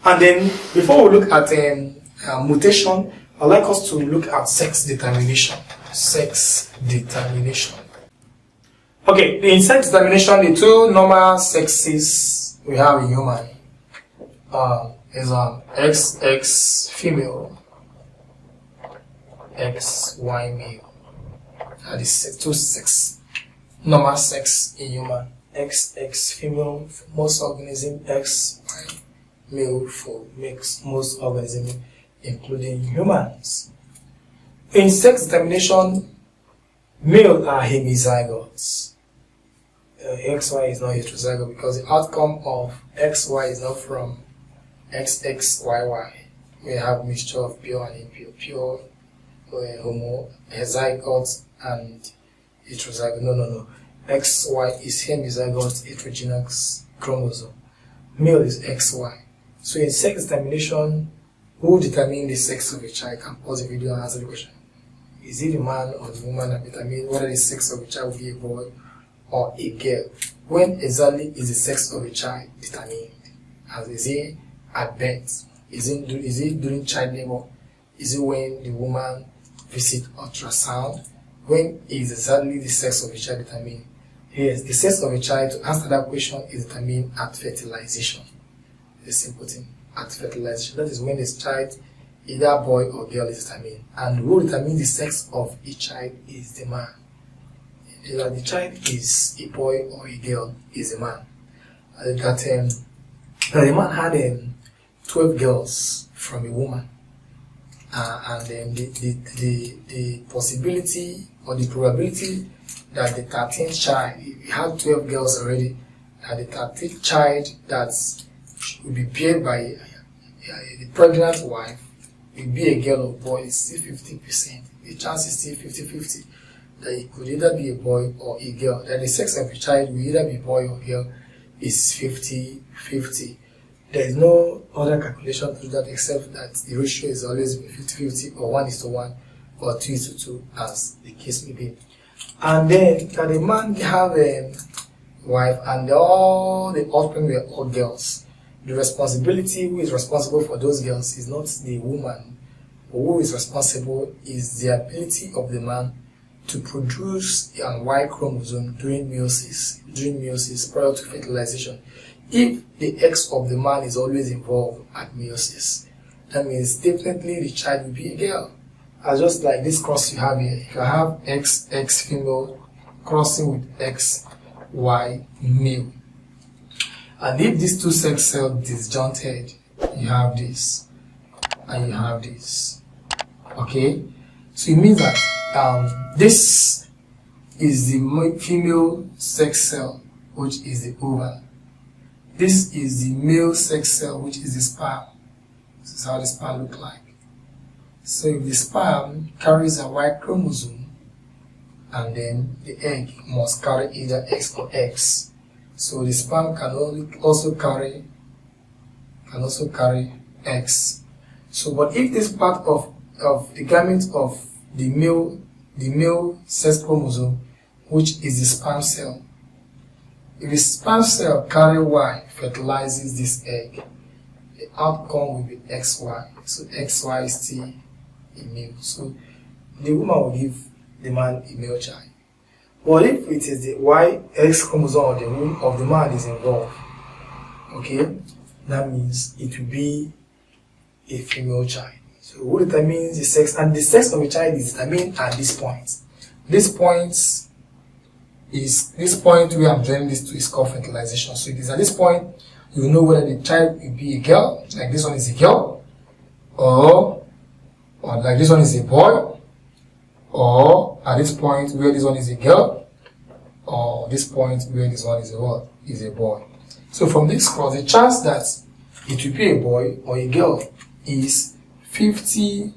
And then, before we look at mutation, I'd like us to look at sex determination. Sex determination. Okay, in sex determination, the two normal sexes we have in human is XX female, XY male. That is two normal sex in human. XX female for most organisms, XY male for most organisms, including humans. In sex determination, male are hemizygotes. XY is not heterozygote because the outcome of XY is not from XXYY. We have mixture of pure and impure, pure homozygotes and heterozygote. No. XY is hemizygote heterogeneous chromosome. Male is XY. So in sex determination, who determines the sex of a child? Can pause the video and answer the question. Is it the man or the woman that determines whether the sex of a child will be a boy or a girl? When exactly is the sex of a child determined? As is it at birth? Is it during child labor? Is it when the woman visits ultrasound? When is exactly the sex of a child determined? Yes, the sex of a child, to answer that question, is determined at fertilization. The simple thing, at fertilization. That is when this child, either boy or girl, is determined. And who determines the sex of a child is the man. Either the child is a boy or a girl is a man. The man had 12 girls from a woman. And then the possibility or the probability that the 13th child, he had 12 girls already, that the 13th child that will be beared by the pregnant wife will be a girl or boy is still 50%. The chance is still 50-50 that it could either be a boy or a girl. That the sex of a child will either be boy or girl is 50-50. There is no other calculation to that except that the ratio is always 50-50 or 1:1 or 2:2 as the case may be. And then that the man have a wife and all the offspring were all girls. The responsibility, who is responsible for those girls, is not the woman. Who is responsible is the ability of the man to produce a Y chromosome during meiosis prior to fertilization. If the X of the man is always involved at meiosis, that means definitely the child will be a girl. As just like this cross you have here, if you have XX female crossing with XY male, and if these two sex cells disjointed, you have this and you have this. Okay, so it means that this is the female sex cell, which is the ovum. This is the male sex cell, which is the sperm. This is how the sperm looks like. So if the sperm carries a Y chromosome, and then the egg must carry either X or X. So the sperm can also carry X. So, but if this part of the gamete of the male sex chromosome, which is the sperm cell, if the sperm cell carry Y, fertilizes this egg, the outcome will be XY. So XY is still a male. So the woman will give the man a male child. But if it is the X chromosome of the man is involved, okay, that means it will be a female child. So who determines the sex? And the sex of a child is determined at this point. This point where I'm drawing this to is called fertilization. So it is at this point you know whether the child will be a girl, like this one is a girl, or like this one is a boy, or at this point where this one is a girl, or this point where this one is a what? Is a boy. So from this cross, the chance that it will be a boy or a girl is 50-50.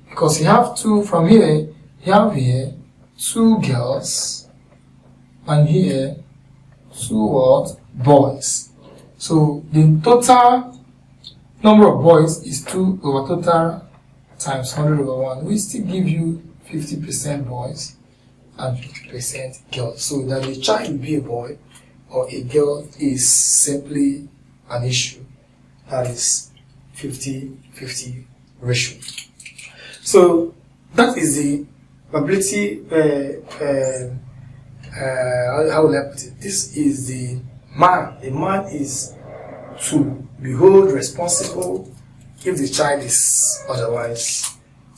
Because you have two from here, you have here two girls, and here two what? Boys. So the total number of boys is 2 over total times 100 over 1, which still give you 50% boys and 50% girls. So that the child will be a boy or a girl is simply an issue. That is 50-50 ratio. So that is the probability, how will I put it? This is the man. The man is to be held responsible if the child is otherwise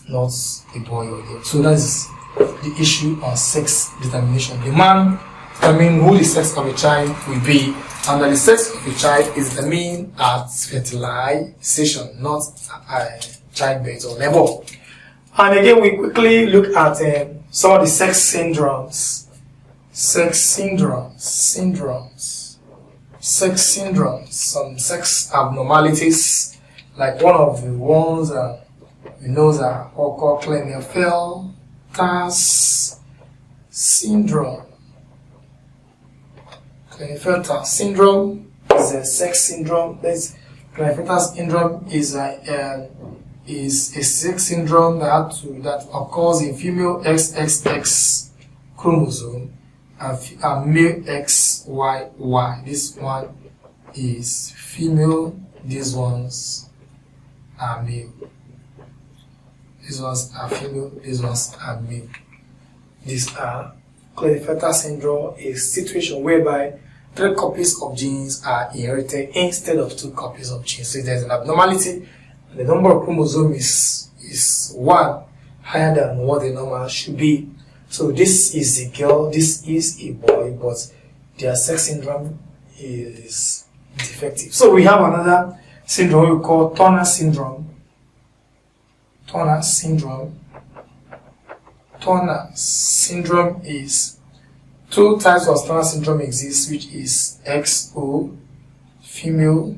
not a boy or girl. So that is the issue on sex determination. The man determines who the sex of a child will be, and that the sex of a child is determined at fertilization, not childbirth or labor. And again, we quickly look at some of the sex syndromes. Some sex abnormalities, like one of the ones we know are called Klinefelter syndrome. Klinefelter syndrome is a sex syndrome. Klinefelter syndrome is a sex syndrome that occurs in female XXX chromosome and male XYY. This one is female, these ones are male. These ones are female, these ones are male. These are Klinefelter syndrome, a situation whereby 3 copies of genes are inherited instead of 2 copies of genes. So there's an abnormality. The number of chromosomes is 1 higher than what the normal should be. So this is a girl, this is a boy, but their sex syndrome is defective. So we have another syndrome we call Turner syndrome. Turner syndrome is 2 types of Turner syndrome exist, which is XO, female,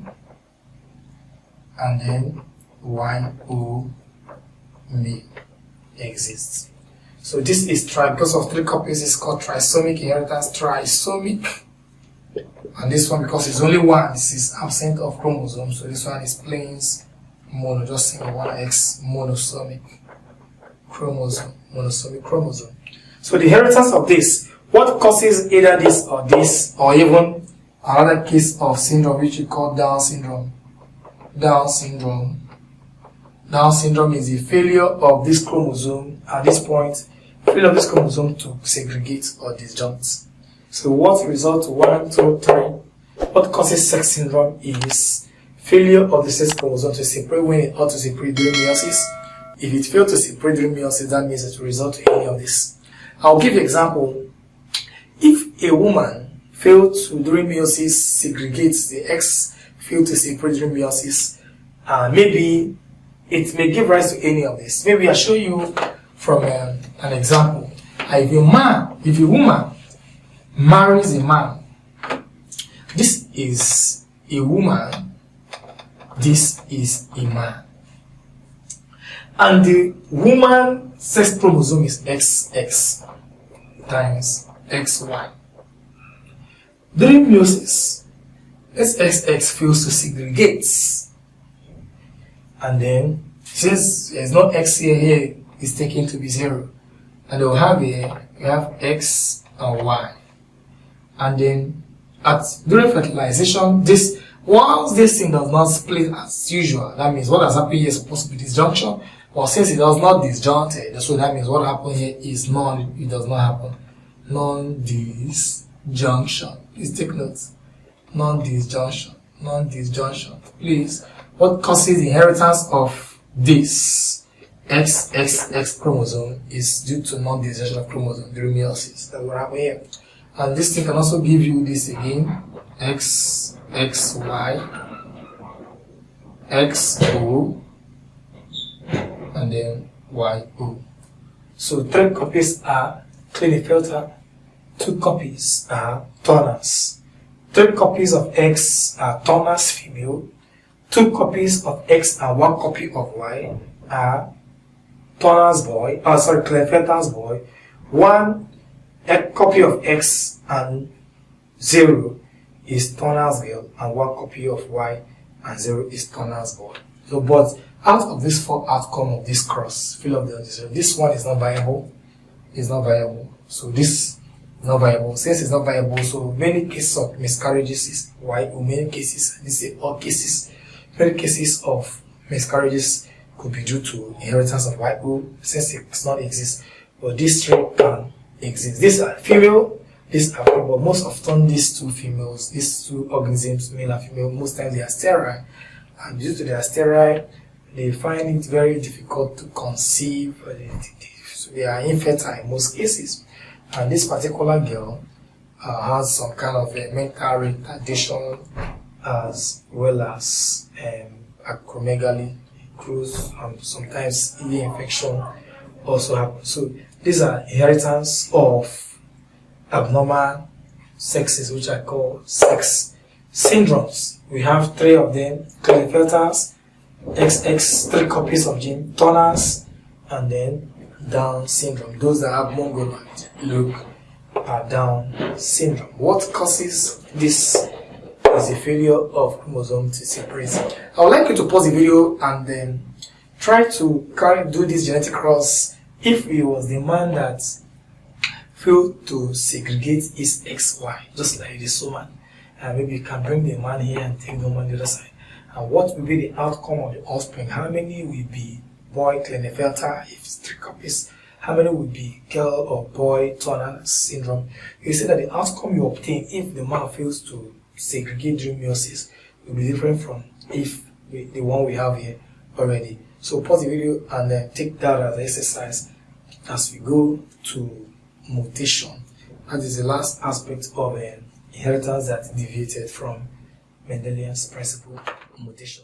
and then YO, male exists. So this is because of 3 copies, it's called trisomic inheritance, trisomic. And this one, because it's only 1, this is absent of chromosome, so this one is plain mono, just single 1X monosomic chromosome, So the inheritance of this, what causes either this, or even another case of syndrome which we call Down syndrome. Down syndrome is the failure of this chromosome at this point, failure of this chromosome to segregate or disjunct. So what results 1, 2, 3? What causes sex syndrome is failure of the sex chromosome to separate when it ought to separate during meiosis. If it fails to separate during meiosis, that means it will result to any of this. I'll give you an example. If a woman fails to during meiosis segregate, the X fails to separate during meiosis, maybe it may give rise to any of this. Maybe I'll show you from an example. If a woman marries a man, this is a woman, this is a man, and the woman sex chromosome is XX times XY. During meiosis, this XX fails to segregate, and then since there's no X here is taken to be 0, and we'll have here we have X and Y, and then during fertilization, once this thing does not split as usual, that means what has happened here is supposed to be disjunction. Well, since it does not disjuncted, so that means what happened here is it does not happen. Non-disjunction. Please take notes. Non-disjunction. Please, what causes the inheritance of this XXX chromosome is due to non-disjunction of chromosome during meiosis. That's what happened here. And this thing can also give you this again, XXY, XO, and then YO. So 3 copies are Klinefelter, 2 copies are Turner's. 3 copies of X are Turner's female, 2 copies of X and 1 copy of Y are Klinefelter's boy. 1 copy of X and 0 is Turner's girl, and 1 copy of Y and 0 is Turner's boy. So, but out of this 4 outcome of this cross, fill up the 0, this one is not viable. So this not viable. Since it's not viable, so many cases of miscarriages is why, or many cases, this is all cases, many cases of miscarriages could be due to inheritance of YO, since it does not exist. But these three can exist. These are female, these are female, but most often these two females, these two organisms, male and female, most times they are sterile. And due to their sterile, they find it very difficult to conceive, so they are infertile in most cases. And this particular girl has some kind of a mental retardation as well as acromegaly, growth, and sometimes ear infection also happens. So these are inheritance of abnormal sexes, which I call sex syndromes. We have 3 of them: Klinefelter's, XX, 3 copies of gene, Turner's, and then Down syndrome. Those that have Mongoloid look are Down syndrome. What causes this is the failure of chromosome to separate. I would like you to pause the video and then try to do this genetic cross. If it was the man that failed to segregate his XY, just like this woman, and maybe you can bring the man here and take the woman on the other side. And what will be the outcome of the offspring? How many will be boy Klinefelter if it's 3 copies? How many will be girl or boy Turner syndrome? You see that the outcome you obtain if the man fails to segregate during meiosis will be different from if the one we have here already. So pause the video and then take that as an exercise as we go to mutation. That is the last aspect of inheritance that deviated from Mendelian's principle, mutation.